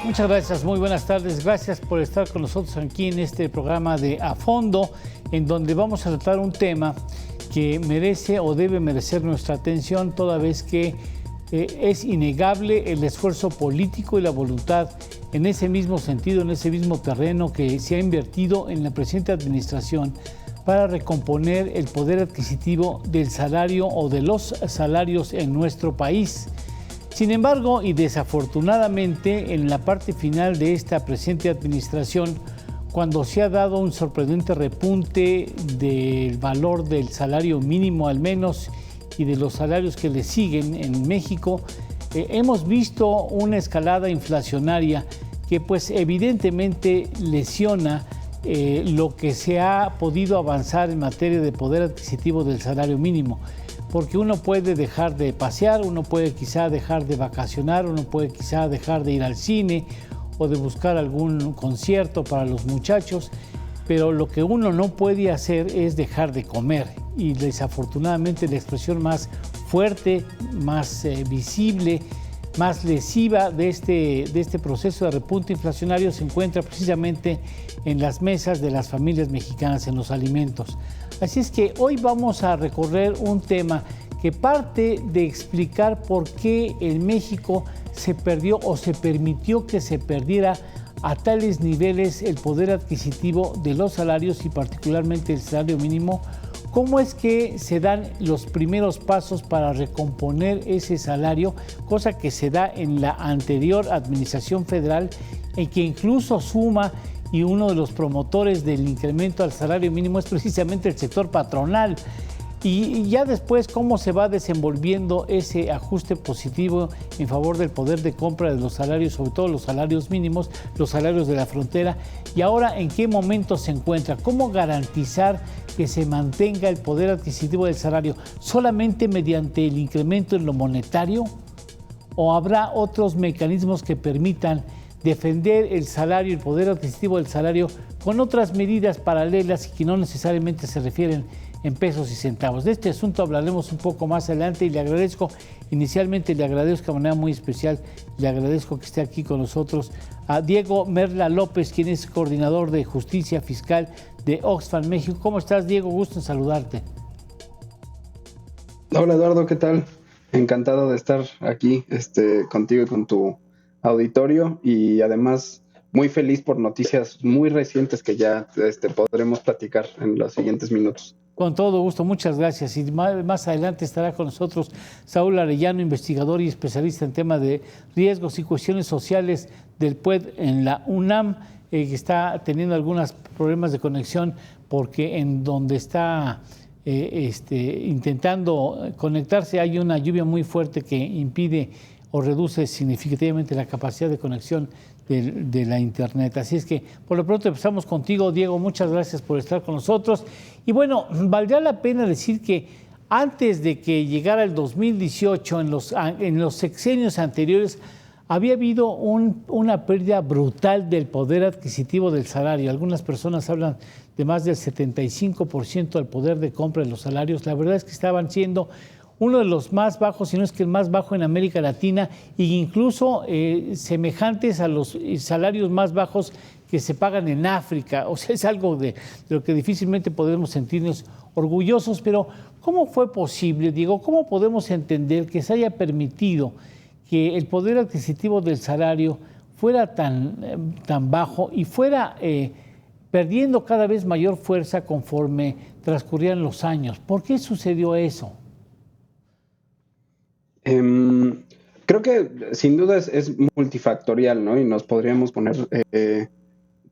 Muchas gracias, muy buenas tardes. Gracias por estar con nosotros aquí en este programa de A Fondo, en donde vamos a tratar un tema que merece o debe merecer nuestra atención, toda vez que es innegable el esfuerzo político y la voluntad en ese mismo sentido, en ese mismo terreno que se ha invertido en la presente administración para recomponer el poder adquisitivo del salario o de los salarios en nuestro país. Sin embargo, y desafortunadamente, en la parte final de esta presente administración, cuando se ha dado un sorprendente repunte del valor del salario mínimo al menos y de los salarios que le siguen en México, hemos visto una escalada inflacionaria que pues evidentemente lesiona lo que se ha podido avanzar en materia de poder adquisitivo del salario mínimo. Porque uno puede dejar de pasear, uno puede quizá dejar de vacacionar, uno puede quizá dejar de ir al cine o de buscar algún concierto para los muchachos, pero lo que uno no puede hacer es dejar de comer. Y desafortunadamente la expresión más fuerte, más visible, más lesiva de este proceso de repunte inflacionario se encuentra precisamente en las mesas de las familias mexicanas, en los alimentos. Así es que hoy vamos a recorrer un tema que parte de explicar por qué en México se perdió o se permitió que se perdiera a tales niveles el poder adquisitivo de los salarios y particularmente el salario mínimo. ¿Cómo es que se dan los primeros pasos para recomponer ese salario? Cosa que se da en la anterior administración federal, en que incluso suma, y uno de los promotores del incremento al salario mínimo es precisamente el sector patronal. Y ya después, cómo se va desenvolviendo ese ajuste positivo en favor del poder de compra de los salarios, sobre todo los salarios mínimos, los salarios de la frontera, y ahora en qué momento se encuentra, cómo garantizar que se mantenga el poder adquisitivo del salario solamente mediante el incremento en lo monetario, o habrá otros mecanismos que permitan defender el salario, el poder adquisitivo del salario con otras medidas paralelas y que no necesariamente se refieren en pesos y centavos. De este asunto hablaremos un poco más adelante y le agradezco de manera muy especial, le agradezco que esté aquí con nosotros a Diego Merla López, quien es coordinador de Justicia Fiscal de Oxfam México. ¿Cómo estás, Diego? Gusto en saludarte. Hola, Eduardo, ¿qué tal? Encantado de estar aquí contigo y con tu auditorio, y además muy feliz por noticias muy recientes que ya podremos platicar en los siguientes minutos. Con todo gusto, muchas gracias. Y más adelante estará con nosotros Saúl Arellano, investigador y especialista en temas de riesgos y cuestiones sociales del PUED en la UNAM, que está teniendo algunos problemas de conexión porque en donde está intentando conectarse hay una lluvia muy fuerte que impide o reduce significativamente la capacidad de conexión de la internet. Así es que por lo pronto empezamos contigo, Diego. Muchas gracias por estar con nosotros. Y bueno, valdría la pena decir que antes de que llegara el 2018, en los sexenios anteriores, había habido una pérdida brutal del poder adquisitivo del salario. Algunas personas hablan de más del 75% del poder de compra de los salarios. La verdad es que estaban siendo uno de los más bajos, si no es que el más bajo en América Latina, e incluso semejantes a los salarios más bajos que se pagan en África. O sea, es algo de lo que difícilmente podemos sentirnos orgullosos. Pero ¿cómo fue posible, Diego? ¿Cómo podemos entender que se haya permitido que el poder adquisitivo del salario fuera tan bajo y fuera perdiendo cada vez mayor fuerza conforme transcurrían los años? ¿Por qué sucedió eso? Creo que sin duda es multifactorial, ¿no? Y nos podríamos poner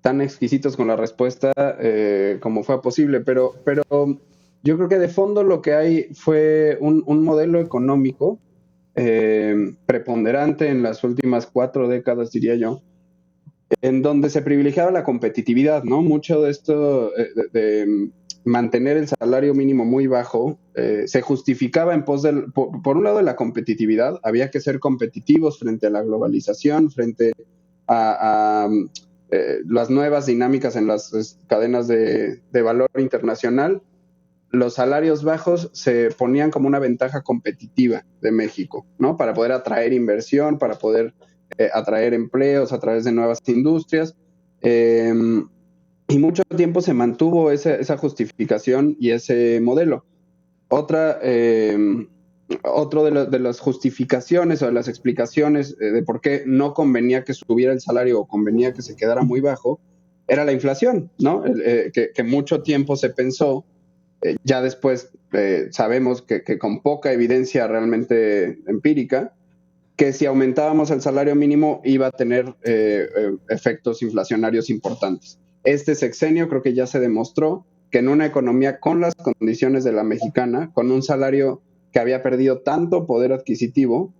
tan exquisitos con la respuesta como fue posible, pero yo creo que de fondo lo que hay fue un modelo económico preponderante en las últimas 4 décadas, diría yo, en donde se privilegiaba la competitividad, ¿no? Mucho de esto de mantener el salario mínimo muy bajo se justificaba en pos del, por un lado de la competitividad, había que ser competitivos frente a la globalización, frente a las nuevas dinámicas en las cadenas de valor internacional. Los salarios bajos se ponían como una ventaja competitiva de México, ¿no? Para poder atraer inversión, para poder atraer empleos a través de nuevas industrias. Eh, y mucho tiempo se mantuvo esa justificación y ese modelo. Otra, otro de las justificaciones o de las explicaciones de por qué no convenía que subiera el salario o convenía que se quedara muy bajo era la inflación, ¿no? Que mucho tiempo se pensó, ya después sabemos que con poca evidencia realmente empírica, que si aumentábamos el salario mínimo iba a tener efectos inflacionarios importantes. Este sexenio creo que ya se demostró que en una economía con las condiciones de la mexicana, con un salario que había perdido tanto poder adquisitivo,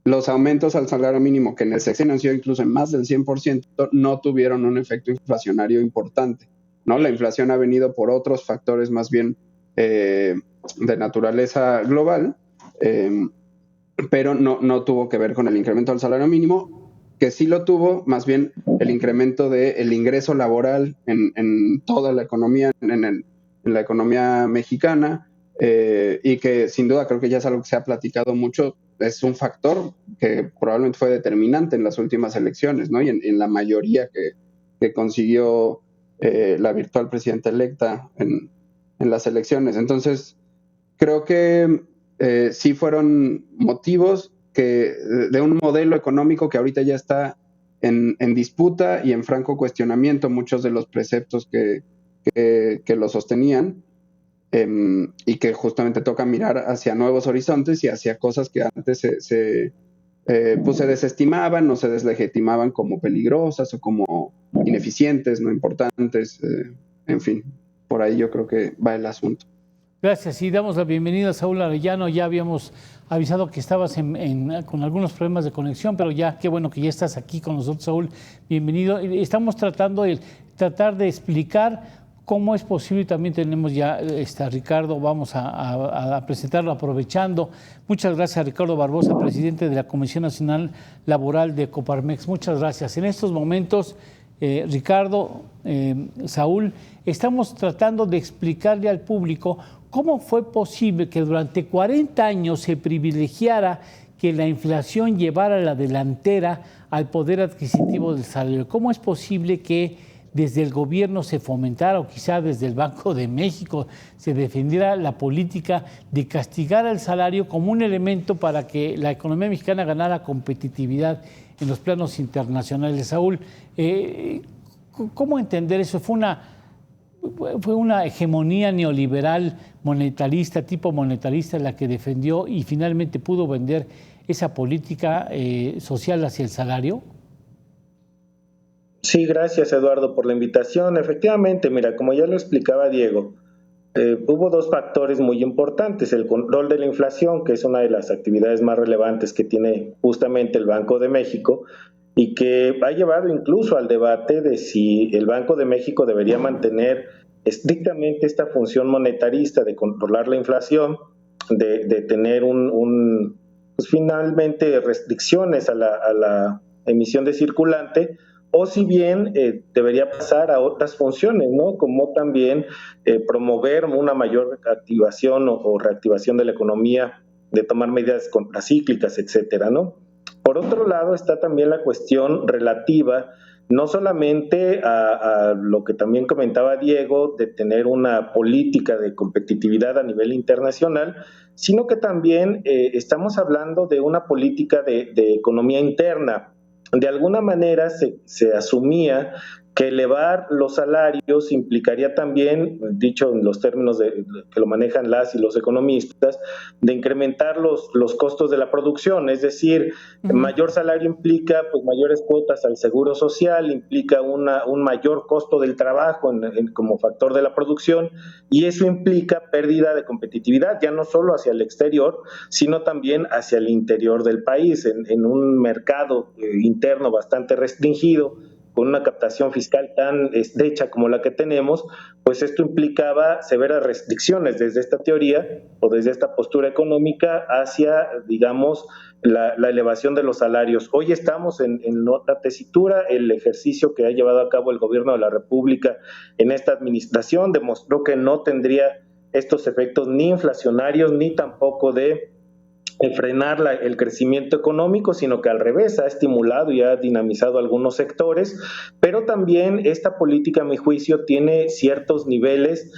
los aumentos al salario mínimo, que en el sexenio han sido incluso en más del 100%, no tuvieron un efecto inflacionario importante, ¿no? La inflación ha venido por otros factores más bien de naturaleza global, pero no tuvo que ver con el incremento del salario mínimo, que sí lo tuvo, más bien el incremento del ingreso laboral en toda la economía, en la economía mexicana, y que sin duda creo que ya es algo que se ha platicado mucho, es un factor que probablemente fue determinante en las últimas elecciones, ¿no? Y en la mayoría que consiguió la virtual presidenta electa en las elecciones. Entonces, creo que sí fueron motivos de un modelo económico que ahorita ya está en disputa y en franco cuestionamiento, muchos de los preceptos que lo sostenían, y que justamente toca mirar hacia nuevos horizontes y hacia cosas que antes pues se desestimaban o se deslegitimaban como peligrosas o como ineficientes, no importantes, en fin, por ahí yo creo que va el asunto. Gracias y damos la bienvenida a Saúl Arellano. Ya habíamos avisado que estabas con algunos problemas de conexión, pero ya, qué bueno que ya estás aquí con nosotros, Saúl. Bienvenido. Estamos tratando de explicar cómo es posible, y también tenemos ya a Ricardo, vamos a presentarlo aprovechando. Muchas gracias, Ricardo Barbosa, presidente de la Comisión Nacional Laboral de Coparmex. Muchas gracias. En estos momentos, Ricardo, Saúl, estamos tratando de explicarle al público cómo fue posible que durante 40 años se privilegiara que la inflación llevara la delantera al poder adquisitivo del salario. ¿Cómo es posible que desde el gobierno se fomentara, o quizá desde el Banco de México se defendiera la política de castigar al salario como un elemento para que la economía mexicana ganara competitividad en los planos internacionales? Saúl, ¿cómo entender eso? ¿Fue una hegemonía neoliberal monetarista, tipo monetarista, la que defendió y finalmente pudo vender esa política social hacia el salario? Sí, gracias Eduardo por la invitación. Efectivamente, mira, como ya lo explicaba Diego, hubo dos factores muy importantes: el control de la inflación, que es una de las actividades más relevantes que tiene justamente el Banco de México y que ha llevado incluso al debate de si el Banco de México debería mantener estrictamente esta función monetarista de controlar la inflación, de tener pues finalmente restricciones a la emisión de circulante, o si bien debería pasar a otras funciones, ¿no? Como también promover una mayor activación o reactivación de la economía, de tomar medidas contracíclicas, etcétera, ¿no? Por otro lado está también la cuestión relativa no solamente a lo que también comentaba Diego, de tener una política de competitividad a nivel internacional, sino que también estamos hablando de una política de economía interna. De alguna manera se asumía que elevar los salarios implicaría también, dicho en los términos que lo manejan las y los economistas, de incrementar los costos de la producción, es decir, mayor salario implica pues mayores cuotas al seguro social, implica un mayor costo del trabajo como factor de la producción, y eso implica pérdida de competitividad, ya no solo hacia el exterior, sino también hacia el interior del país, en un mercado interno bastante restringido, con una captación fiscal tan estrecha como la que tenemos, pues esto implicaba severas restricciones desde esta teoría o desde esta postura económica hacia, digamos, la elevación de los salarios. Hoy estamos en otra tesitura. El ejercicio que ha llevado a cabo el gobierno de la República en esta administración demostró que no tendría estos efectos ni inflacionarios ni tampoco de frenar el crecimiento económico, sino que al revés ha estimulado y ha dinamizado algunos sectores, pero también esta política, a mi juicio, tiene ciertos niveles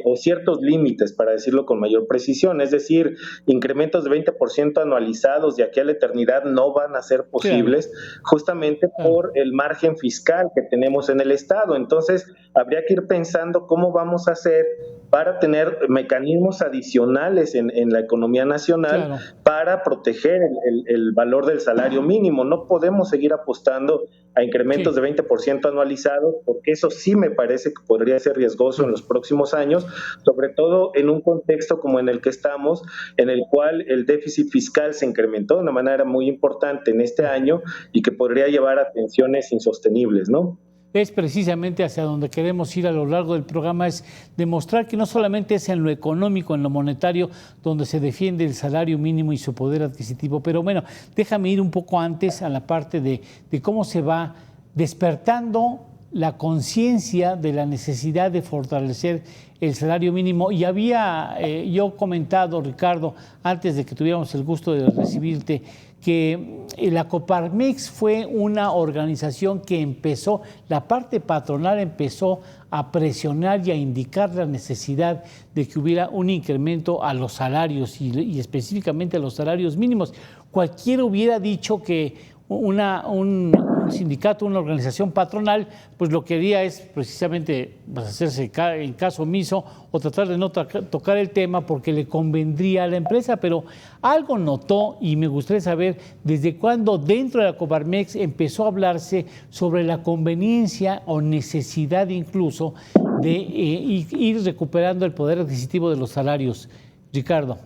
o ciertos límites, para decirlo con mayor precisión, es decir, incrementos de 20% anualizados de aquí a la eternidad no van a ser posibles, justamente por el margen fiscal que tenemos en el Estado. Entonces, habría que ir pensando cómo vamos a hacer para tener mecanismos adicionales en la economía nacional para proteger el valor del salario mínimo. No podemos seguir apostando a incrementos de 20% anualizados, porque eso sí me parece que podría ser riesgoso en los próximos años, sobre todo en un contexto como en el que estamos, en el cual el déficit fiscal se incrementó de una manera muy importante en este año y que podría llevar a tensiones insostenibles, ¿no? Es precisamente hacia donde queremos ir a lo largo del programa, es demostrar que no solamente es en lo económico, en lo monetario, donde se defiende el salario mínimo y su poder adquisitivo. Pero bueno, déjame ir un poco antes a la parte de cómo se va despertando la conciencia de la necesidad de fortalecer el salario mínimo. Y había yo comentado, Ricardo, antes de que tuviéramos el gusto de recibirte, que la Coparmex fue una organización que empezó, la parte patronal empezó a presionar y a indicar la necesidad de que hubiera un incremento a los salarios y específicamente a los salarios mínimos. Cualquiera hubiera dicho que un sindicato, una organización patronal, pues lo que haría es precisamente hacerse en caso omiso o tratar de no tocar el tema porque le convendría a la empresa, pero algo notó y me gustaría saber desde cuándo dentro de la Coparmex empezó a hablarse sobre la conveniencia o necesidad incluso de ir recuperando el poder adquisitivo de los salarios. Ricardo.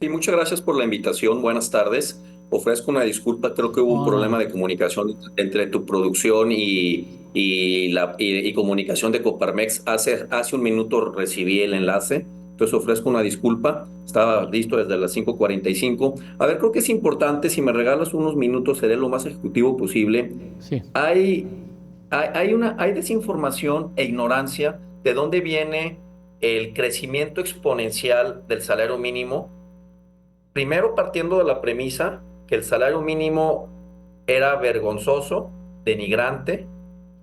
Sí, muchas gracias por la invitación. Buenas tardes. Ofrezco una disculpa, creo que hubo un problema de comunicación entre tu producción y comunicación de Coparmex. Hace un minuto recibí el enlace, entonces ofrezco una disculpa. Estaba listo desde las 5:45. A ver, creo que es importante, si me regalas unos minutos, seré lo más ejecutivo posible. Sí. Hay desinformación e ignorancia de dónde viene el crecimiento exponencial del salario mínimo. Primero, partiendo de la premisa que el salario mínimo era vergonzoso, denigrante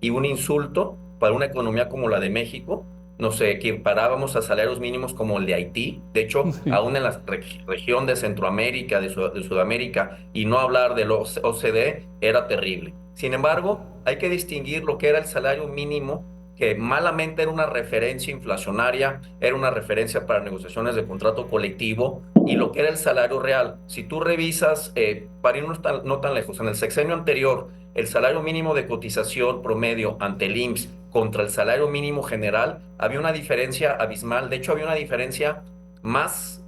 y un insulto para una economía como la de México. Nos equiparábamos a salarios mínimos como el de Haití. De hecho, aún en la región de Centroamérica, de Sudamérica, y no hablar del OCDE, era terrible. Sin embargo, hay que distinguir lo que era el salario mínimo, que malamente era una referencia inflacionaria, era una referencia para negociaciones de contrato colectivo, y lo que era el salario real. Si tú revisas, para irnos no tan lejos, en el sexenio anterior, el salario mínimo de cotización promedio ante el IMSS contra el salario mínimo general, había una diferencia abismal. De hecho, había una diferencia más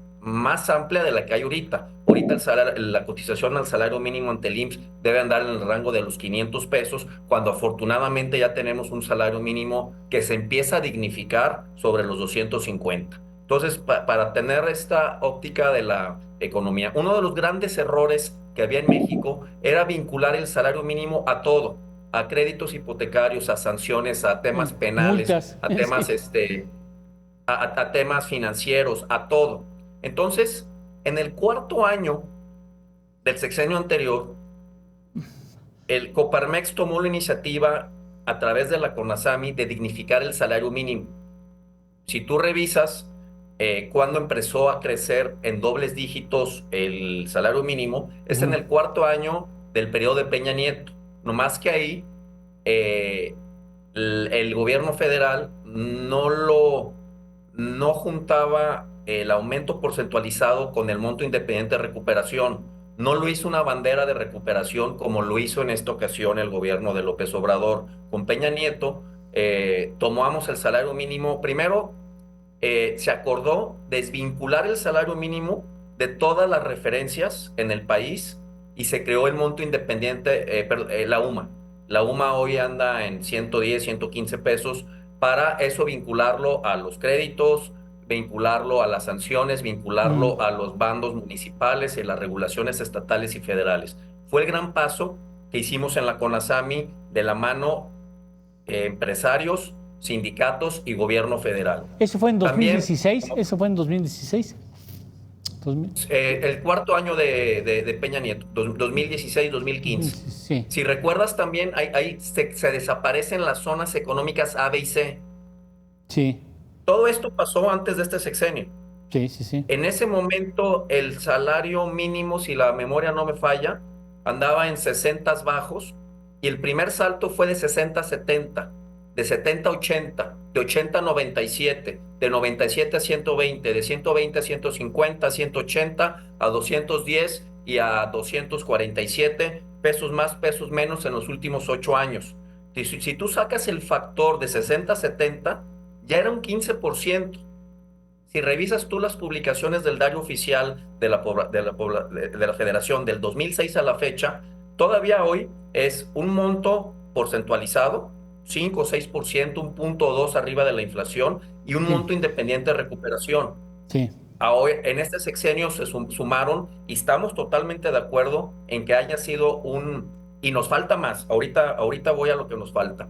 amplia de la que hay ahorita. Ahorita la cotización al salario mínimo ante el IMSS debe andar en el rango de los 500 pesos, cuando afortunadamente ya tenemos un salario mínimo que se empieza a dignificar sobre los 250. Entonces, para tener esta óptica de la economía, uno de los grandes errores que había en México era vincular el salario mínimo a todo, a créditos hipotecarios, a sanciones, a temas penales, multas, a temas, a temas financieros, a todo. Entonces, en el cuarto año del sexenio anterior, el Coparmex tomó la iniciativa a través de la CONASAMI de dignificar el salario mínimo. Si tú revisas cuando empezó a crecer en dobles dígitos el salario mínimo, es en el cuarto año del periodo de Peña Nieto. No más que ahí eh, el gobierno federal no juntaba el aumento porcentualizado con el monto independiente de recuperación. No lo hizo una bandera de recuperación como lo hizo en esta ocasión el gobierno de López Obrador. Con Peña Nieto tomamos el salario mínimo. Primero, se acordó desvincular el salario mínimo de todas las referencias en el país y se creó el monto independiente, la UMA. La UMA hoy anda en 110, 115 pesos, para eso vincularlo a los créditos, vincularlo a las sanciones, vincularlo a los bandos municipales y las regulaciones estatales y federales. Fue el gran paso que hicimos en la CONASAMI de la mano empresarios, sindicatos y gobierno federal. ¿Eso fue en También 2016? ¿Eso fue en 2016? el cuarto año de Peña Nieto, 2016-2015. Sí, Si recuerdas también, ahí se desaparecen las zonas económicas A, B y C. sí, Todo esto pasó antes de este sexenio. sí, sí, sí. En ese momento, el salario mínimo, si la memoria no me falla, andaba en 60 bajos y el primer salto fue de 60 a 70, de 70 a 80, de 80 a 97, de 97 a 120, de 120 a 150, a 180, a 210 y a 247 pesos más, pesos menos en los últimos 8 años. Si tú sacas el factor de 60 a 70, ya era un 15%. Si revisas tú las publicaciones del diario oficial de la Federación del 2006 a la fecha, todavía hoy es un monto porcentualizado, 5 o 6%, un punto o dos arriba de la inflación y un monto independiente de recuperación. Sí. Ahora, en este sexenio se sumaron y estamos totalmente de acuerdo en que haya sido y nos falta más. Ahorita voy a lo que nos falta.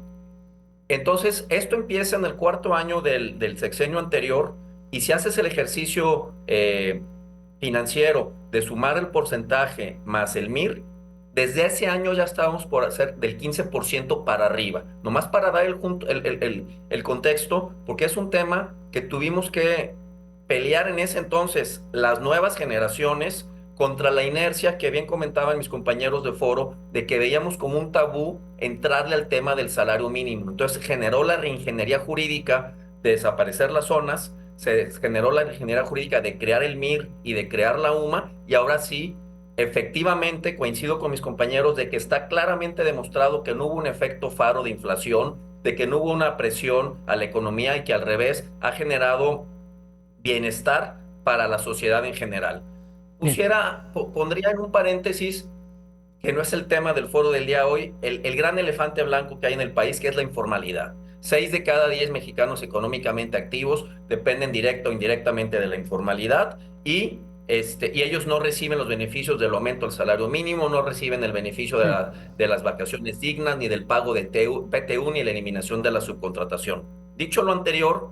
Entonces, esto empieza en el cuarto año del sexenio anterior y si haces el ejercicio financiero de sumar el porcentaje más el MIR, desde ese año ya estábamos por hacer del 15% para arriba. Nomás para dar el contexto, porque es un tema que tuvimos que pelear en ese entonces las nuevas generaciones contra la inercia que bien comentaban mis compañeros de foro, de que veíamos como un tabú entrarle al tema del salario mínimo. Entonces generó la reingeniería jurídica de desaparecer las zonas, se generó la reingeniería jurídica de crear el MIR y de crear la UMA, y ahora sí, efectivamente, coincido con mis compañeros de que está claramente demostrado que no hubo un efecto faro de inflación, de que no hubo una presión a la economía y que al revés ha generado bienestar para la sociedad en general. Pondría en un paréntesis, que no es el tema del foro del día hoy, el gran elefante blanco que hay en el país, que es la informalidad. 6 de cada 10 mexicanos económicamente activos dependen directa o indirectamente de la informalidad y ellos no reciben los beneficios del aumento del salario mínimo, no reciben el beneficio de las vacaciones dignas, ni del pago de PTU, ni la eliminación de la subcontratación. Dicho lo anterior,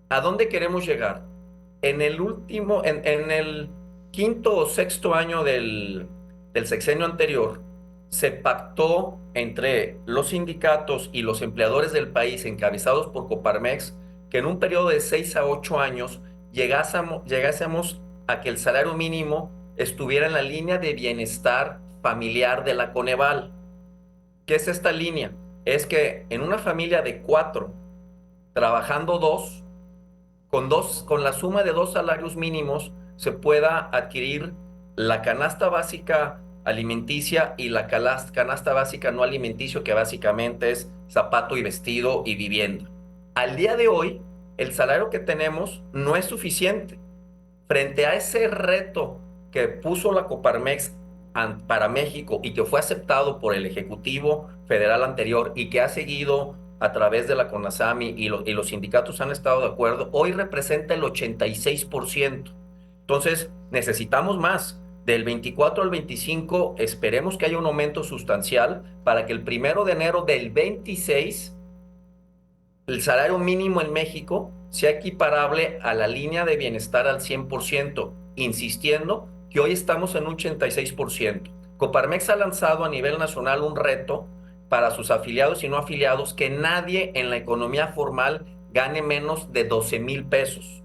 ¿a dónde queremos llegar? En el quinto o sexto año del sexenio anterior, se pactó entre los sindicatos y los empleadores del país, encabezados por Coparmex, que en un periodo de 6 a 8 años llegásemos a que el salario mínimo estuviera en la línea de bienestar familiar de la Coneval. ¿Qué es esta línea? Es que en una familia de 4, trabajando con la suma de 2 salarios mínimos, se pueda adquirir la canasta básica alimenticia y la canasta básica no alimenticio, que básicamente es zapato y vestido y vivienda. Al día de hoy, el salario que tenemos no es suficiente. Frente a ese reto que puso la Coparmex para México y que fue aceptado por el Ejecutivo Federal anterior y que ha seguido a través de la CONASAMI y los sindicatos han estado de acuerdo, hoy representa el 86%. Entonces, necesitamos más. Del 24 al 25, esperemos que haya un aumento sustancial para que el 1 de enero del 26, el salario mínimo en México sea equiparable a la línea de bienestar al 100%, insistiendo que hoy estamos en un 86%. Coparmex ha lanzado a nivel nacional un reto para sus afiliados y no afiliados, que nadie en la economía formal gane menos de 12,000 pesos.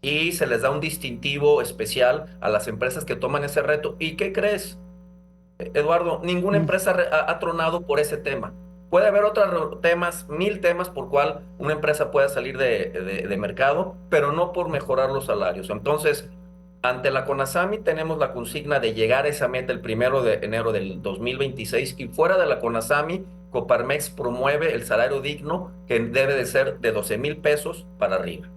Y se les da un distintivo especial a las empresas que toman ese reto. ¿Y qué crees, Eduardo? Ninguna empresa ha tronado por ese tema. Puede haber otros temas, 1000 temas por cual una empresa pueda salir de mercado, pero no por mejorar los salarios. Entonces, ante la CONASAMI tenemos la consigna de llegar a esa meta el 1 de enero del 2026, y fuera de la CONASAMI, Coparmex promueve el salario digno, que debe de ser de 12,000 pesos para arriba.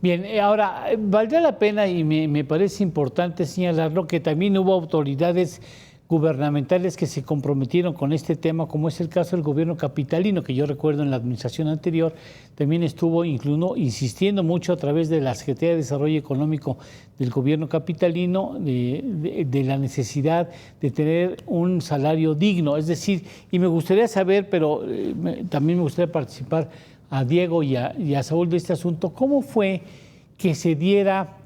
Bien, ahora, valdría la pena y me parece importante señalarlo que también hubo autoridades gubernamentales que se comprometieron con este tema, como es el caso del gobierno capitalino, que yo recuerdo en la administración anterior, también estuvo incluso insistiendo mucho a través de la Secretaría de Desarrollo Económico del gobierno capitalino de la necesidad de tener un salario digno. Es decir, y me gustaría saber, pero también me gustaría participar a Diego y a Saúl de este asunto, ¿cómo fue que se diera,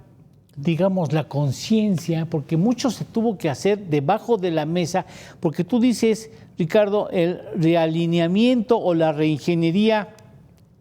digamos, la conciencia? Porque mucho se tuvo que hacer debajo de la mesa, porque tú dices, Ricardo, el realineamiento o la reingeniería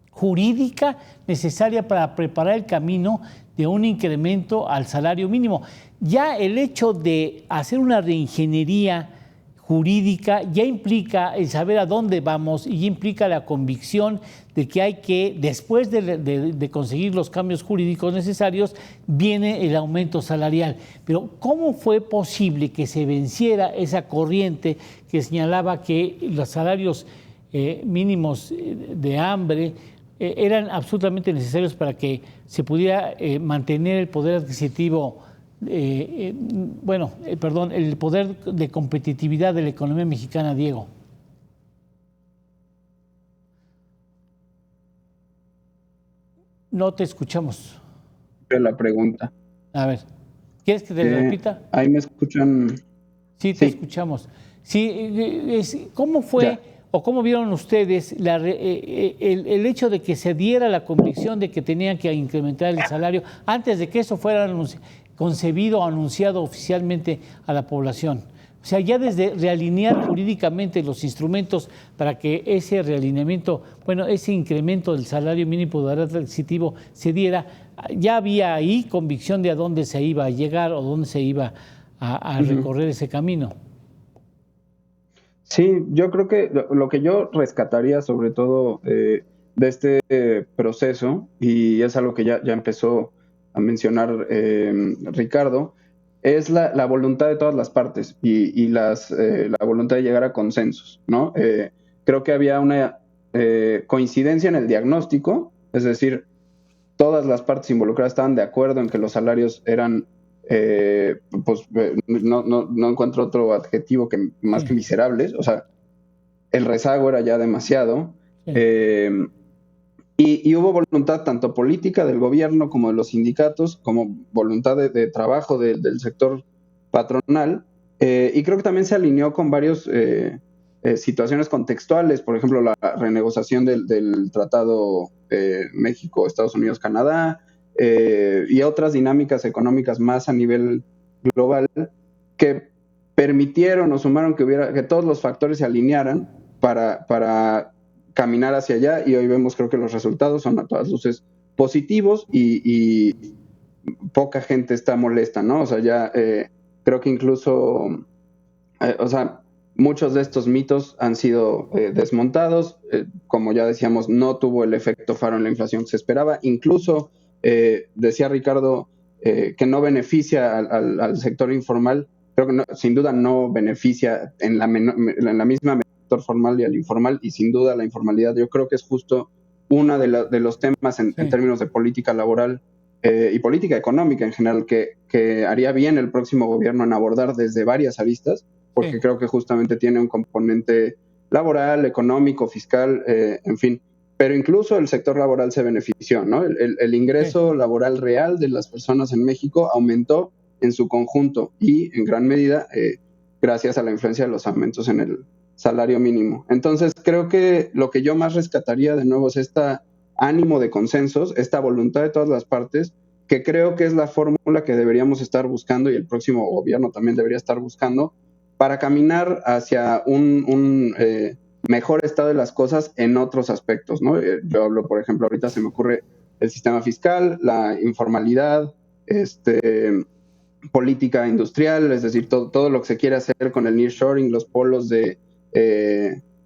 jurídica necesaria para preparar el camino de un incremento al salario mínimo. Ya el hecho de hacer una reingeniería jurídica ya implica el saber a dónde vamos y implica la convicción de que hay que, después de conseguir los cambios jurídicos necesarios, viene el aumento salarial. Pero ¿cómo fue posible que se venciera esa corriente que señalaba que los salarios mínimos de hambre eran absolutamente necesarios para que se pudiera mantener el poder adquisitivo, el poder de competitividad de la economía mexicana, Diego? No te escuchamos. La pregunta. A ver, ¿quieres que te repita? Ahí me escuchan. Sí, te escuchamos. Sí, ¿cómo fue Ya. o cómo vieron ustedes el hecho de que se diera la convicción de que tenían que incrementar el salario antes de que eso fuera concebido o anunciado oficialmente a la población? O sea, ya desde realinear jurídicamente los instrumentos para que ese realineamiento, ese incremento del salario mínimo de poder adquisitivo se diera, ya había ahí convicción de a dónde se iba a llegar o dónde se iba a recorrer ese camino. Sí, yo creo que lo que yo rescataría sobre todo de este proceso, y es algo que ya empezó a mencionar Ricardo, es la voluntad de todas las partes y la voluntad de llegar a consensos, ¿no? Creo que había una coincidencia en el diagnóstico, es decir, todas las partes involucradas estaban de acuerdo en que los salarios eran, no encuentro otro adjetivo que más que miserables, o sea, el rezago era ya demasiado. Sí. Y hubo voluntad tanto política del gobierno como de los sindicatos, como voluntad de trabajo del sector patronal, y creo que también se alineó con varias situaciones contextuales, por ejemplo, la renegociación del Tratado México, Estados Unidos, Canadá, y otras dinámicas económicas más a nivel global que permitieron o sumaron que todos los factores se alinearan para caminar hacia allá, y hoy vemos, creo que los resultados son a todas luces positivos y poca gente está molesta, ¿no? O sea, ya creo que incluso, muchos de estos mitos han sido desmontados. Como ya decíamos, no tuvo el efecto faro en la inflación que se esperaba. Incluso decía Ricardo que no beneficia al sector informal. Creo que sin duda no beneficia en la misma sector formal y al informal, y sin duda la informalidad yo creo que es justo uno de los temas en términos de política laboral y política económica en general que haría bien el próximo gobierno en abordar desde varias aristas, porque creo que justamente tiene un componente laboral, económico, fiscal, en fin, pero incluso el sector laboral se benefició, ¿no? El ingreso laboral real de las personas en México aumentó en su conjunto y en gran medida gracias a la influencia de los aumentos en el salario mínimo. Entonces creo que lo que yo más rescataría de nuevo es este ánimo de consensos, esta voluntad de todas las partes, que creo que es la fórmula que deberíamos estar buscando y el próximo gobierno también debería estar buscando para caminar hacia un mejor estado de las cosas en otros aspectos, ¿no? Yo hablo, por ejemplo, ahorita se me ocurre el sistema fiscal, la informalidad, política industrial, es decir, todo lo que se quiere hacer con el nearshoring, los polos de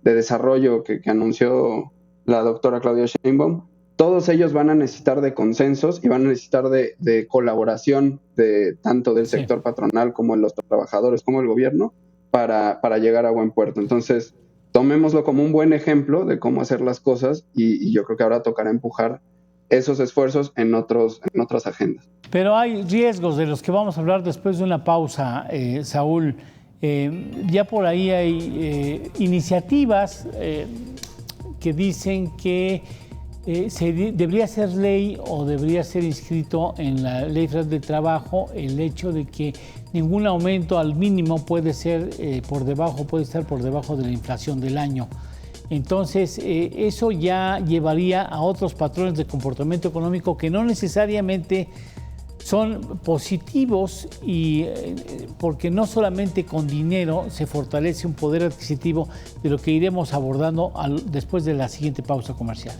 de desarrollo que anunció la doctora Claudia Sheinbaum, todos ellos van a necesitar de consensos y van a necesitar de colaboración de tanto del sector patronal como de los trabajadores como el gobierno para llegar a buen puerto. Entonces, tomémoslo como un buen ejemplo de cómo hacer las cosas y yo creo que ahora tocará empujar esos esfuerzos en otras agendas. Pero hay riesgos de los que vamos a hablar después de una pausa, Saúl. Ya por ahí hay iniciativas que dicen que debería ser ley o debería ser inscrito en la Ley Federal del Trabajo el hecho de que ningún aumento al mínimo puede ser puede estar por debajo de la inflación del año. Entonces, eso ya llevaría a otros patrones de comportamiento económico que no necesariamente son positivos, y porque no solamente con dinero se fortalece un poder adquisitivo, de lo que iremos abordando después de la siguiente pausa comercial.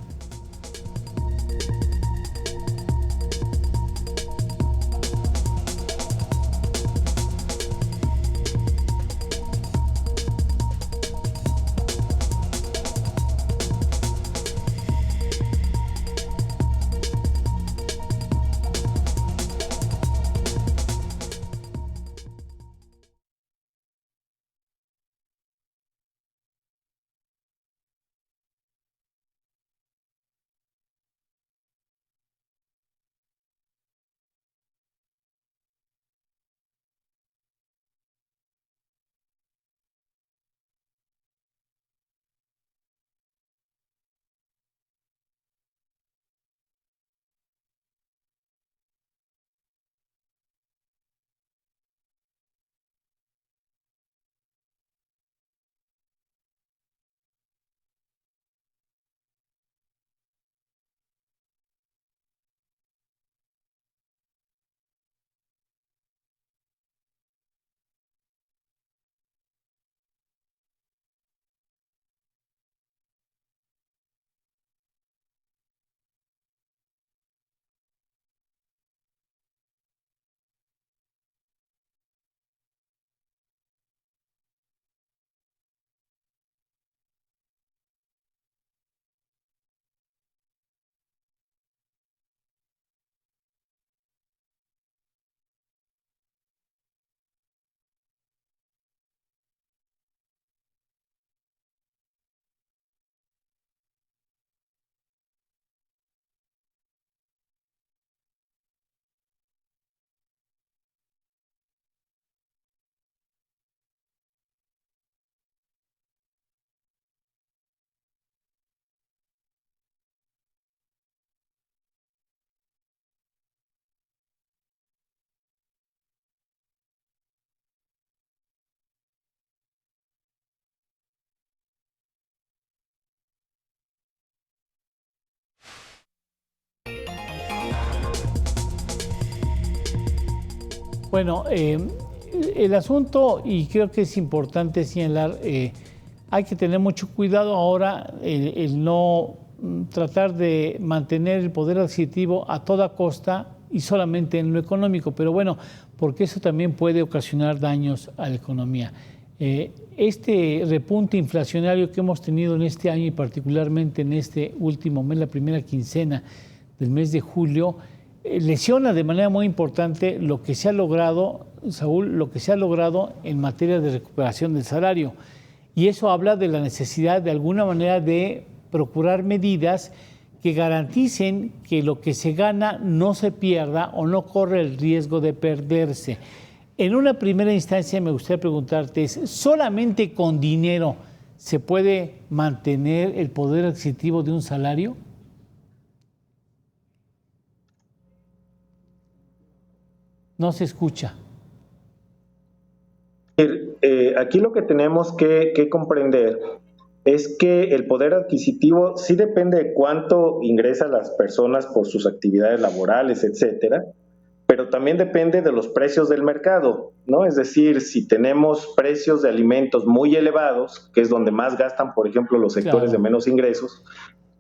Bueno, el asunto, y creo que es importante señalar, hay que tener mucho cuidado ahora el no tratar de mantener el poder adquisitivo a toda costa y solamente en lo económico, pero bueno, porque eso también puede ocasionar daños a la economía. Este repunte inflacionario que hemos tenido en este año y particularmente en este último mes, la primera quincena del mes de julio, lesiona de manera muy importante lo que se ha logrado, Saúl, lo que se ha logrado en materia de recuperación del salario. Y eso habla de la necesidad de alguna manera de procurar medidas que garanticen que lo que se gana no se pierda o no corre el riesgo de perderse. En una primera instancia me gustaría preguntarte, ¿solamente con dinero se puede mantener el poder adquisitivo de un salario? No se escucha. Aquí lo que tenemos que comprender es que el poder adquisitivo sí depende de cuánto ingresan las personas por sus actividades laborales, etcétera, pero también depende de los precios del mercado, ¿no? Es decir, si tenemos precios de alimentos muy elevados, que es donde más gastan, por ejemplo, los sectores de menos ingresos,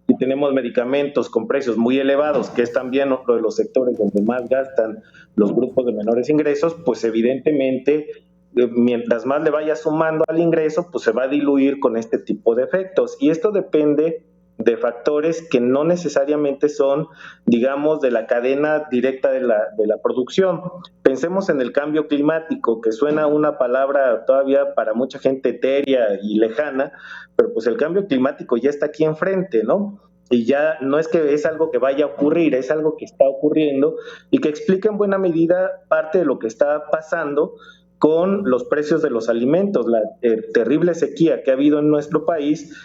si tenemos medicamentos con precios muy elevados, que es también otro de los sectores donde más gastan los grupos de menores ingresos, pues evidentemente mientras más le vaya sumando al ingreso, pues se va a diluir con este tipo de efectos. Y esto depende de factores que no necesariamente son, digamos, de la cadena directa de la producción. Pensemos en el cambio climático, que suena una palabra todavía para mucha gente etérea y lejana, pero pues el cambio climático ya está aquí enfrente, ¿no? Y ya no es que es algo que vaya a ocurrir, es algo que está ocurriendo y que explica en buena medida parte de lo que está pasando con los precios de los alimentos, la terrible sequía que ha habido en nuestro país,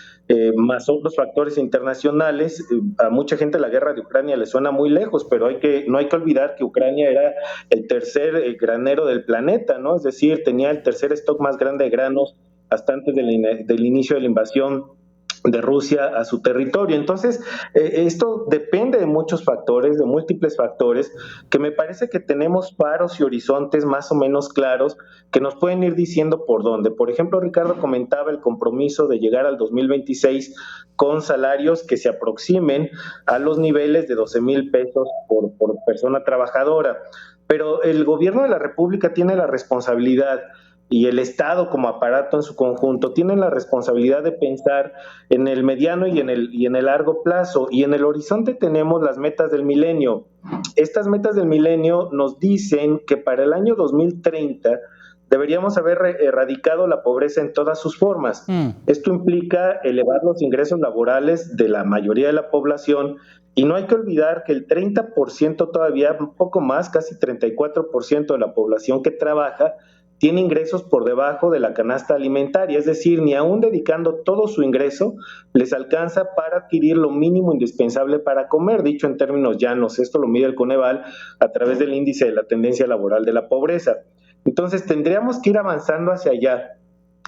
más otros factores internacionales. A mucha gente la guerra de Ucrania le suena muy lejos, pero no hay que olvidar que Ucrania era el tercer granero del planeta, ¿no? Es decir, tenía el tercer stock más grande de granos hasta antes del inicio de la invasión de Rusia a su territorio. Entonces, esto depende de muchos factores, de múltiples factores, que me parece que tenemos faros y horizontes más o menos claros que nos pueden ir diciendo por dónde. Por ejemplo, Ricardo comentaba el compromiso de llegar al 2026 con salarios que se aproximen a los niveles de 12,000 pesos por persona trabajadora. Pero el gobierno de la República tiene la responsabilidad, y el Estado como aparato en su conjunto tienen la responsabilidad de pensar en el mediano y en el largo plazo, y en el horizonte tenemos las metas del milenio. Estas metas del milenio nos dicen que para el año 2030 deberíamos haber erradicado la pobreza en todas sus formas. Esto implica elevar los ingresos laborales de la mayoría de la población, y no hay que olvidar que el 30% todavía, un poco más, casi 34% de la población que trabaja, tiene ingresos por debajo de la canasta alimentaria, es decir, ni aún dedicando todo su ingreso les alcanza para adquirir lo mínimo indispensable para comer. Dicho en términos llanos, esto lo mide el Coneval a través del índice de la tendencia laboral de la pobreza. Entonces tendríamos que ir avanzando hacia allá.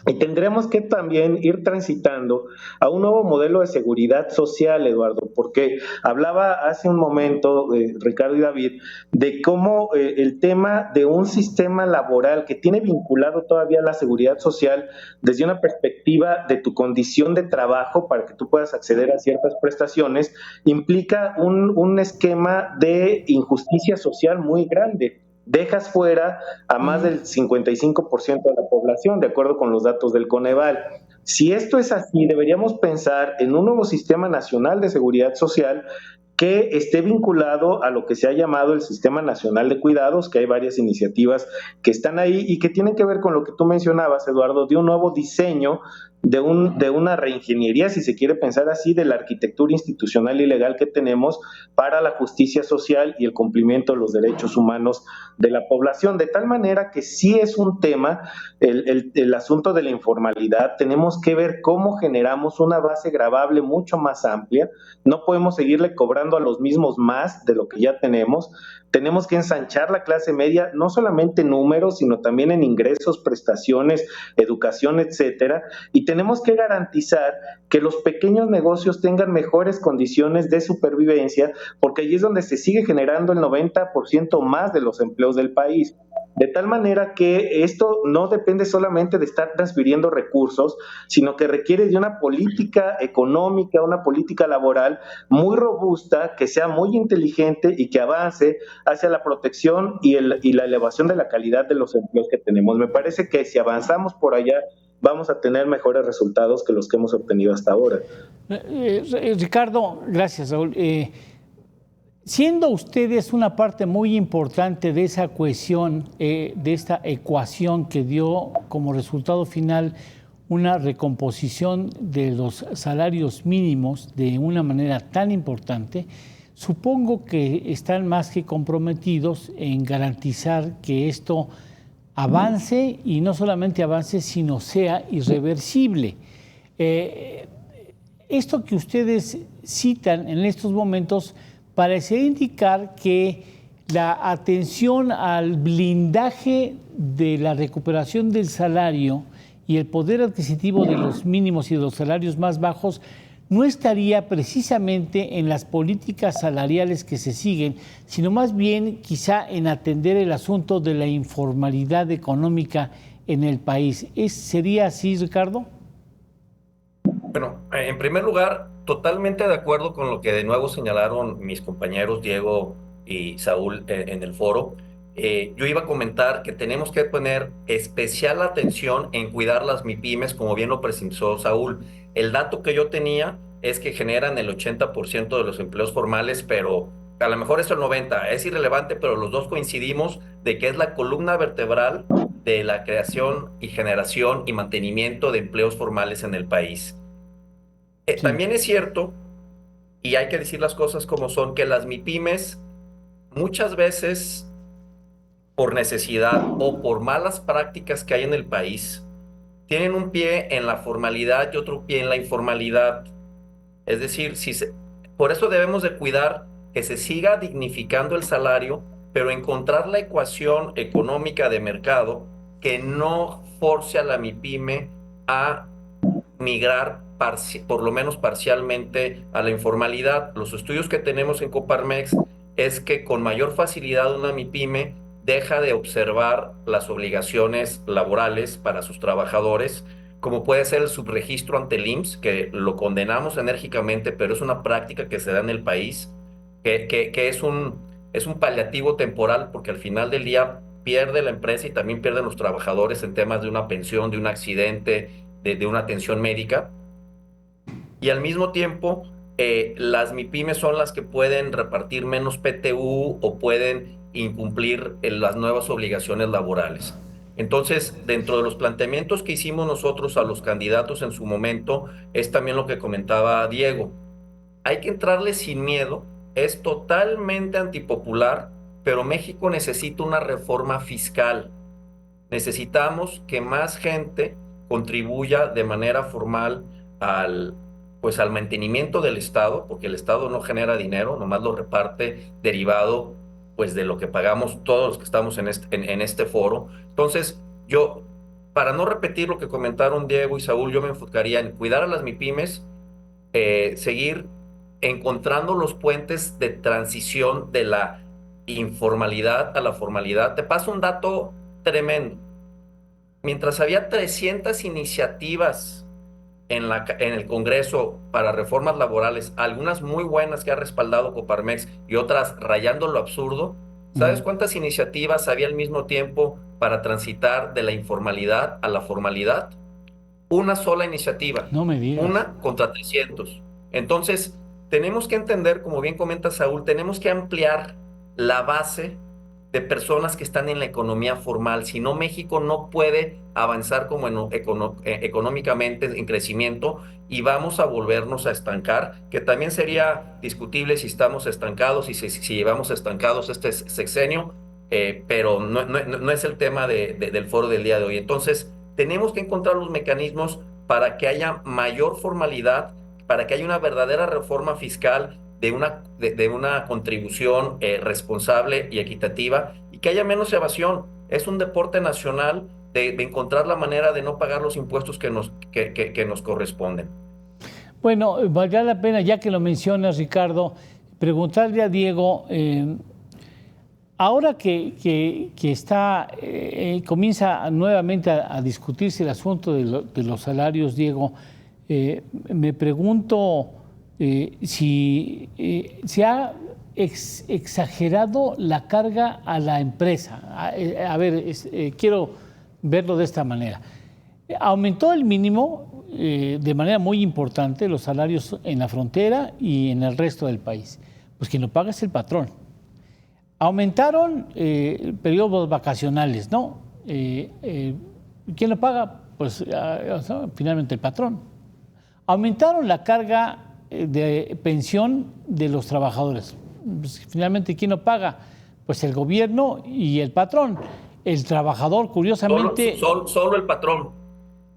Y tendremos que también ir transitando a un nuevo modelo de seguridad social, Eduardo, porque hablaba hace un momento, Ricardo y David, de cómo el tema de un sistema laboral que tiene vinculado todavía la seguridad social desde una perspectiva de tu condición de trabajo para que tú puedas acceder a ciertas prestaciones, implica un esquema de injusticia social muy grande. Dejas fuera a más del 55% de la población, de acuerdo con los datos del Coneval. Si esto es así, deberíamos pensar en un nuevo sistema nacional de seguridad social que esté vinculado a lo que se ha llamado el Sistema Nacional de Cuidados, que hay varias iniciativas que están ahí y que tienen que ver con lo que tú mencionabas, Eduardo, de un nuevo diseño, de una reingeniería, si se quiere pensar así, de la arquitectura institucional y legal que tenemos para la justicia social y el cumplimiento de los derechos humanos de la población, de tal manera que sí es un tema, el asunto de la informalidad. Tenemos que ver cómo generamos una base gravable mucho más amplia. No podemos seguirle cobrando a los mismos más de lo que ya tenemos. Tenemos que ensanchar la clase media, no solamente en números, sino también en ingresos, prestaciones, educación, etcétera. Y tenemos que garantizar que los pequeños negocios tengan mejores condiciones de supervivencia, porque allí es donde se sigue generando el 90% más de los empleos del país. De tal manera que esto no depende solamente de estar transfiriendo recursos, sino que requiere de una política económica, una política laboral muy robusta, que sea muy inteligente y que avance hacia la protección y la elevación de la calidad de los empleos que tenemos. Me parece que si avanzamos por allá, vamos a tener mejores resultados que los que hemos obtenido hasta ahora. Ricardo, gracias, Raúl. Siendo ustedes una parte muy importante de esa cohesión, de esta ecuación que dio como resultado final una recomposición de los salarios mínimos de una manera tan importante, supongo que están más que comprometidos en garantizar que esto avance, y no solamente avance, sino sea irreversible. Esto que ustedes citan en estos momentos parece indicar que la atención al blindaje de la recuperación del salario y el poder adquisitivo de los mínimos y de los salarios más bajos no estaría precisamente en las políticas salariales que se siguen, sino más bien quizá en atender el asunto de la informalidad económica en el país. ¿Sería así, Ricardo? Bueno, en primer lugar, totalmente de acuerdo con lo que de nuevo señalaron mis compañeros Diego y Saúl en el foro. yo iba a comentar que tenemos que poner especial atención en cuidar las MIPYMES, como bien lo precisó Saúl. El dato que yo tenía es que generan el 80% de los empleos formales, pero a lo mejor es el 90%, es irrelevante, pero los dos coincidimos de que es la columna vertebral de la creación y generación y mantenimiento de empleos formales en el país. Sí. También es cierto, y hay que decir las cosas como son, que las MIPYMES muchas veces por necesidad o por malas prácticas que hay en el país, tienen un pie en la formalidad y otro pie en la informalidad. Es decir, por eso debemos de cuidar que se siga dignificando el salario, pero encontrar la ecuación económica de mercado que no force a la MIPYME a migrar por lo menos parcialmente a la informalidad. Los estudios que tenemos en Coparmex es que con mayor facilidad una MIPYME deja de observar las obligaciones laborales para sus trabajadores, como puede ser el subregistro ante el IMSS, que lo condenamos enérgicamente, pero es una práctica que se da en el país, que es un paliativo temporal, porque al final del día pierde la empresa y también pierden los trabajadores en temas de una pensión, de un accidente, de una atención médica. Y al mismo tiempo, las MIPYMES son las que pueden repartir menos PTU o pueden incumplir las nuevas obligaciones laborales. Entonces, dentro de los planteamientos que hicimos nosotros a los candidatos en su momento, es también lo que comentaba Diego. Hay que entrarle sin miedo, es totalmente antipopular, pero México necesita una reforma fiscal. Necesitamos que más gente contribuya de manera formal al mantenimiento del Estado, porque el Estado no genera dinero, nomás lo reparte derivado pues de lo que pagamos todos los que estamos en este foro. Entonces, para no repetir lo que comentaron Diego y Saúl, yo me enfocaría en cuidar a las MIPYMES, seguir encontrando los puentes de transición de la informalidad a la formalidad. Te paso un dato tremendo. Mientras había 300 iniciativas en el Congreso para reformas laborales, algunas muy buenas que ha respaldado Coparmex y otras rayando lo absurdo, ¿sabes cuántas iniciativas había al mismo tiempo para transitar de la informalidad a la formalidad? Una sola iniciativa. No me digas. Una contra 300. Entonces, tenemos que entender, como bien comenta Saúl, tenemos que ampliar la base de personas que están en la economía formal. Si no, México no puede avanzar como económicamente en crecimiento y vamos a volvernos a estancar, que también sería discutible si estamos estancados y si llevamos estancados este sexenio, pero no es el tema del foro del día de hoy. Entonces, tenemos que encontrar los mecanismos para que haya mayor formalidad, para que haya una verdadera reforma fiscal de una contribución responsable y equitativa y que haya menos evasión. Es un deporte nacional de encontrar la manera de no pagar los impuestos que nos corresponden. Bueno, valdría la pena, ya que lo mencionas, Ricardo, preguntarle a Diego, ahora que comienza nuevamente a discutirse el asunto de los salarios, Diego, me pregunto si se ha exagerado la carga a la empresa. A ver, quiero verlo de esta manera. Aumentó el mínimo de manera muy importante los salarios en la frontera y en el resto del país. Pues quien lo paga es el patrón. Aumentaron periodos vacacionales, ¿no? ¿Quién lo paga? Pues finalmente el patrón. Aumentaron la carga de pensión de los trabajadores. Pues, finalmente, ¿quién lo paga? Pues el gobierno y el patrón. El trabajador, curiosamente... Solo el patrón.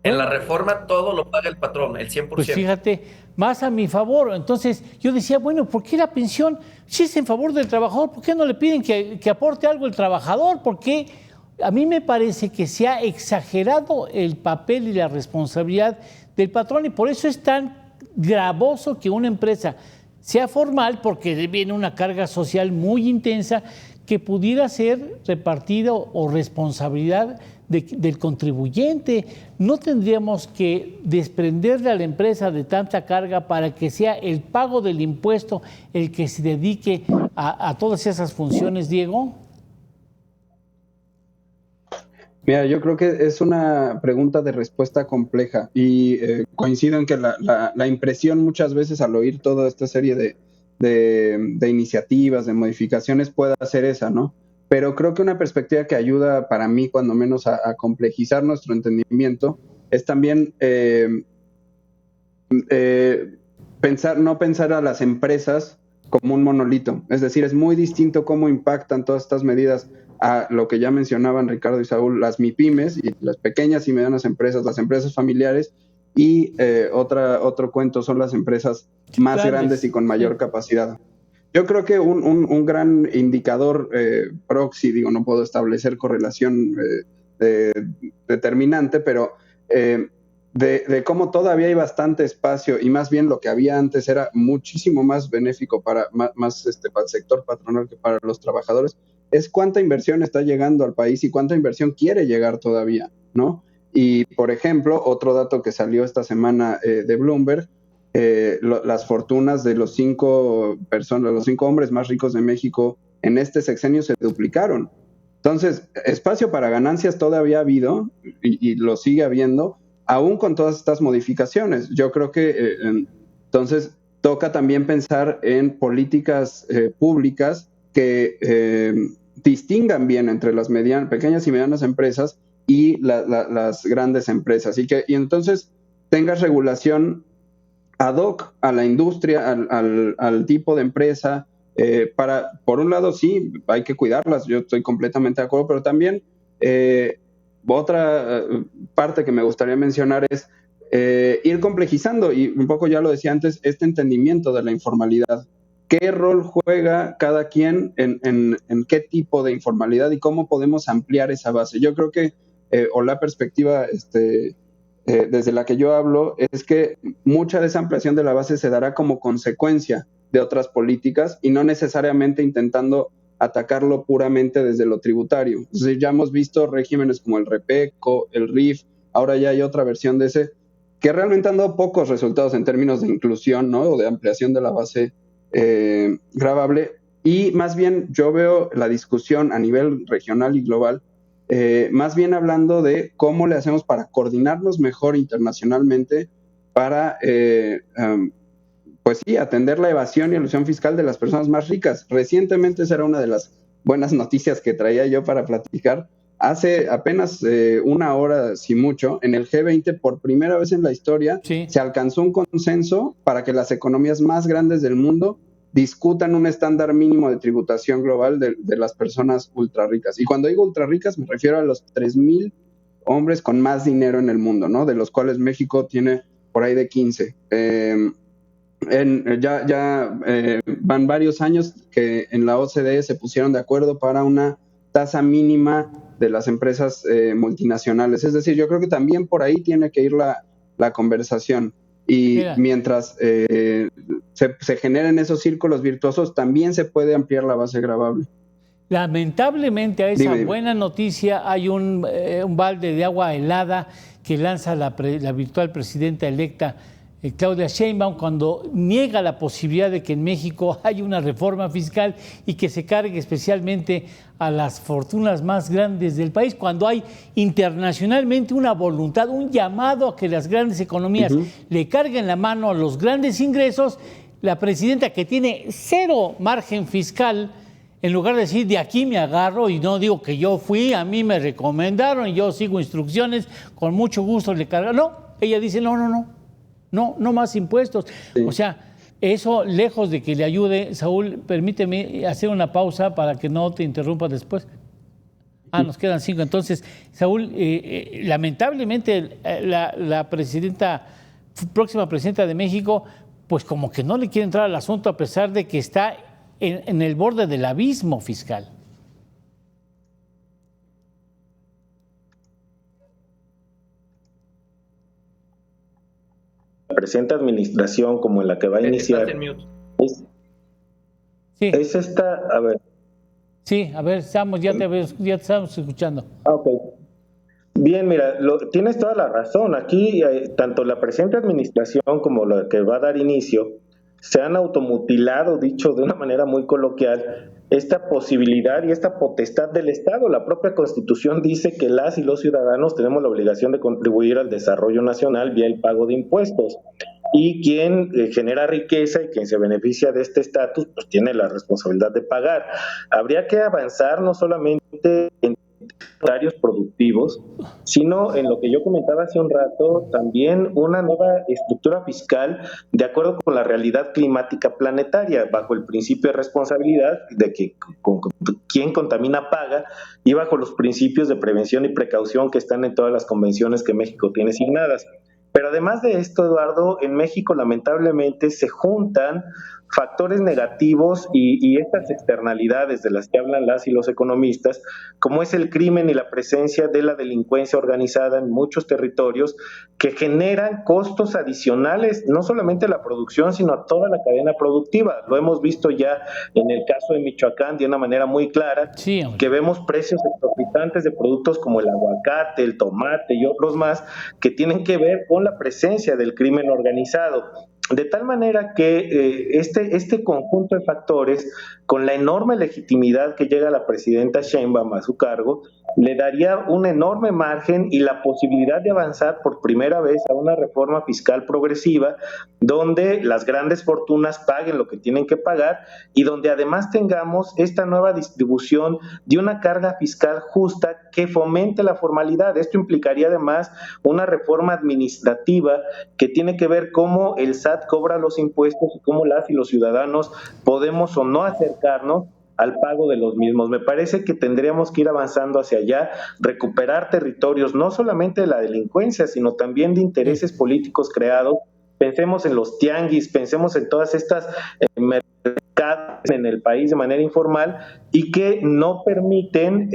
En la reforma todo lo paga el patrón, el 100%. Pues fíjate, más a mi favor. Entonces yo decía, bueno, ¿por qué la pensión, si es en favor del trabajador, por qué no le piden que aporte algo el trabajador? Porque a mí me parece que se ha exagerado el papel y la responsabilidad del patrón y por eso es tan gravoso que una empresa sea formal, porque viene una carga social muy intensa que pudiera ser repartida o responsabilidad del contribuyente. No tendríamos que desprenderle a la empresa de tanta carga para que sea el pago del impuesto el que se dedique a todas esas funciones, Diego. Mira, yo creo que es una pregunta de respuesta compleja y coincido en que la impresión muchas veces al oír toda esta serie de iniciativas, de modificaciones, puede ser esa, ¿no? Pero creo que una perspectiva que ayuda para mí, cuando menos, a complejizar nuestro entendimiento es también no pensar a las empresas como un monolito. Es decir, es muy distinto cómo impactan todas estas medidas a lo que ya mencionaban Ricardo y Saúl, las MIPYMES y las pequeñas y medianas empresas, las empresas familiares, y otro cuento son las empresas más grandes y con mayor capacidad. Yo creo que un gran indicador proxy, digo, no puedo establecer correlación determinante, pero de cómo todavía hay bastante espacio y más bien lo que había antes era muchísimo más benéfico para el sector patronal que para los trabajadores, es cuánta inversión está llegando al país y cuánta inversión quiere llegar todavía, ¿no? Y, por ejemplo, otro dato que salió esta semana de Bloomberg, las fortunas de los 5 hombres más ricos de México en este sexenio se duplicaron. Entonces, espacio para ganancias todavía ha habido y lo sigue habiendo, aún con todas estas modificaciones. Yo creo que entonces toca también pensar en políticas públicas que distingan bien entre las pequeñas y medianas empresas y las grandes empresas. Y entonces tengas regulación ad hoc a la industria, al tipo de empresa, por un lado sí, hay que cuidarlas, yo estoy completamente de acuerdo, pero también otra parte que me gustaría mencionar es ir complejizando, y un poco ya lo decía antes, este entendimiento de la informalidad. ¿Qué rol juega cada quien en qué tipo de informalidad y cómo podemos ampliar esa base? Yo creo que, o la perspectiva desde la que yo hablo, es que mucha de esa ampliación de la base se dará como consecuencia de otras políticas y no necesariamente intentando atacarlo puramente desde lo tributario. Es decir, ya hemos visto regímenes como el REPECO, el RIF, ahora ya hay otra versión de ese, que realmente han dado pocos resultados en términos de inclusión, ¿no? O de ampliación de la base gravable, y más bien yo veo la discusión a nivel regional y global más bien hablando de cómo le hacemos para coordinarnos mejor internacionalmente para, pues sí, atender la evasión y elusión fiscal de las personas más ricas. Recientemente esa era una de las buenas noticias que traía yo para platicar. Hace apenas una hora, si mucho, en el G20, por primera vez en la historia, se alcanzó un consenso para que las economías más grandes del mundo discutan un estándar mínimo de tributación global de las personas ultra ricas. Y cuando digo ultra ricas me refiero a los 3,000 hombres con más dinero en el mundo, ¿no? De los cuales México tiene por ahí de 15. Van varios años que en la OCDE se pusieron de acuerdo para una tasa mínima de las empresas multinacionales. Es decir, yo creo que también por ahí tiene que ir la conversación. Y mientras se generen esos círculos virtuosos, también se puede ampliar la base gravable. Lamentablemente a esa buena noticia hay un balde de agua helada que lanza la virtual presidenta electa Claudia Sheinbaum cuando niega la posibilidad de que en México haya una reforma fiscal y que se cargue especialmente a las fortunas más grandes del país, cuando hay internacionalmente una voluntad, un llamado a que las grandes economías le carguen la mano a los grandes ingresos. La presidenta, que tiene cero margen fiscal, en lugar de decir de aquí me agarro y no digo que yo fui, a mí me recomendaron y yo sigo instrucciones, con mucho gusto le cargan. No, ella dice no más impuestos. Sí. O sea, eso lejos de que le ayude. Saúl, permíteme hacer una pausa para que no te interrumpa después. Nos quedan 5. Entonces, Saúl, lamentablemente la próxima presidenta de México, pues como que no le quiere entrar al asunto a pesar de que está en el borde del abismo fiscal. La presente administración, como en la que va a iniciar, es esta, a ver. Sí, a ver, ya te estamos escuchando. Okay. Bien, mira, tienes toda la razón. Aquí, tanto la presente administración como la que va a dar inicio, se han automutilado, dicho de una manera muy coloquial, esta posibilidad y esta potestad del Estado. La propia Constitución dice que las y los ciudadanos tenemos la obligación de contribuir al desarrollo nacional vía el pago de impuestos. Y quien genera riqueza y quien se beneficia de este estatus, pues tiene la responsabilidad de pagar. Habría que avanzar no solamente en horarios productivos, sino en lo que yo comentaba hace un rato, también una nueva estructura fiscal de acuerdo con la realidad climática planetaria, bajo el principio de responsabilidad de que quien contamina paga y bajo los principios de prevención y precaución que están en todas las convenciones que México tiene signadas. Pero además de esto, Eduardo, en México lamentablemente se juntan factores negativos y estas externalidades de las que hablan las y los economistas, como es el crimen y la presencia de la delincuencia organizada en muchos territorios, que generan costos adicionales, no solamente a la producción, sino a toda la cadena productiva. Lo hemos visto ya en el caso de Michoacán de una manera muy clara, Sí, que vemos precios exorbitantes de productos como el aguacate, el tomate y otros más, que tienen que ver con la presencia del crimen organizado. De tal manera que este conjunto de factores, con la enorme legitimidad que llega la presidenta Sheinbaum a su cargo, le daría un enorme margen y la posibilidad de avanzar por primera vez a una reforma fiscal progresiva, donde las grandes fortunas paguen lo que tienen que pagar y donde además tengamos esta nueva distribución de una carga fiscal justa que fomente la formalidad. Esto implicaría además una reforma administrativa que tiene que ver cómo el SAT cobra los impuestos y cómo las y los ciudadanos podemos o no acercarnos al pago de los mismos. Me parece que tendríamos que ir avanzando hacia allá, recuperar territorios no solamente de la delincuencia, sino también de intereses políticos creados. Pensemos en los tianguis, pensemos en todas estas mercados en el país de manera informal y que no permiten,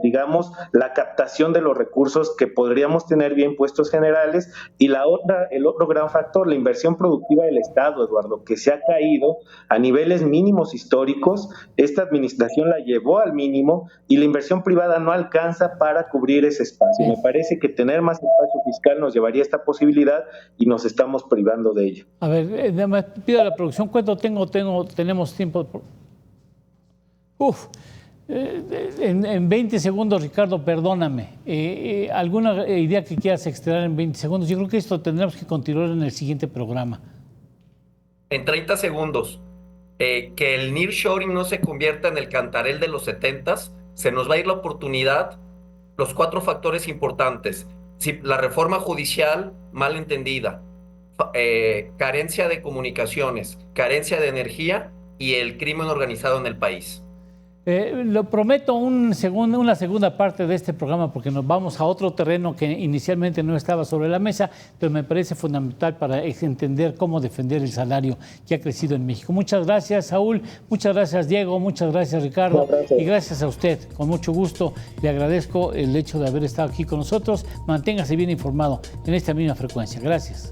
digamos, la captación de los recursos que podríamos tener vía impuestos generales. Y el otro gran factor, la inversión productiva del Estado, Eduardo, que se ha caído a niveles mínimos históricos. Esta administración la llevó al mínimo y la inversión privada no alcanza para cubrir ese espacio. Me parece que tener más espacio fiscal nos llevaría a esta posibilidad y nos estamos privando de ella. A ver, nada más pido a la producción, ¿cuánto tenemos tiempo? En 20 segundos, Ricardo, perdóname. ¿Alguna idea que quieras extraer en 20 segundos? Yo creo que esto tendremos que continuar en el siguiente programa. En 30 segundos, que el nearshoring no se convierta en el cantarell de los 70s, se nos va a ir la oportunidad. Los 4 factores importantes: la reforma judicial mal entendida, carencia de comunicaciones, carencia de energía y el crimen organizado en el país. Lo prometo una segunda parte de este programa porque nos vamos a otro terreno que inicialmente no estaba sobre la mesa, pero me parece fundamental para entender cómo defender el salario que ha crecido en México. Muchas gracias, Saúl. Muchas gracias, Diego. Muchas gracias, Ricardo. Gracias. Y gracias a usted. Con mucho gusto le agradezco el hecho de haber estado aquí con nosotros. Manténgase bien informado en esta misma frecuencia. Gracias.